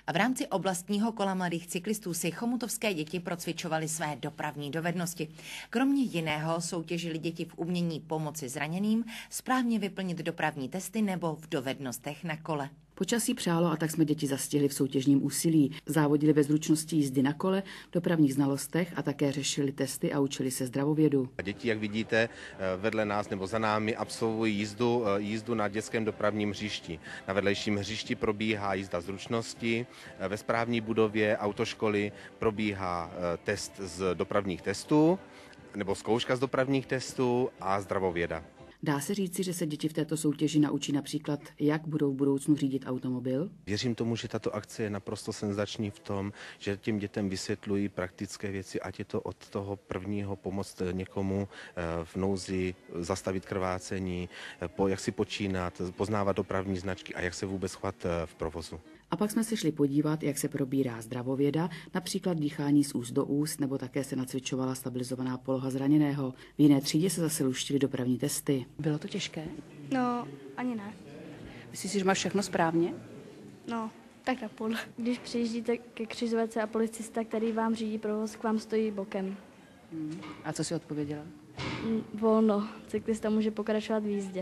A v rámci oblastního kola mladých cyklistů si chomutovské děti procvičovaly své dopravní dovednosti. Kromě jiného soutěžili děti v umění pomoci zraněným, správně vyplnit dopravní testy nebo v dovednostech na kole. Počasí přálo a tak jsme děti zastihli v soutěžním úsilí. Závodili ve zručnosti jízdy na kole, dopravních znalostech a také řešili testy a učili se zdravovědu. Děti, jak vidíte, vedle nás nebo za námi absolvují jízdu na dětském dopravním hřišti. Na vedlejším hřišti probíhá jízda zručnosti, ve správní budově autoškoly probíhá test z dopravních testů nebo zkouška z dopravních testů a zdravověda. Dá se říci, že se děti v této soutěži naučí například, jak budou v budoucnu řídit automobil? Věřím tomu, že tato akce je naprosto senzační v tom, že těm dětem vysvětlují praktické věci, ať je to od toho prvního pomoct někomu v nouzi, zastavit krvácení, jak si počínat, poznávat dopravní značky a jak se vůbec chovat v provozu. A pak jsme se šli podívat, jak se probírá zdravověda, například dýchání z úst do úst, nebo také se nacvičovala stabilizovaná poloha zraněného. V jiné třídě se zase luštily dopravní testy. Bylo to těžké? No, ani ne. Myslíš si, že máš všechno správně? No, tak na půl. Když přijíždíte ke křižovatce a policista, který vám řídí provoz, k vám stojí bokem. A co jsi odpověděla? Volno. Cyklista může pokračovat v jízdě.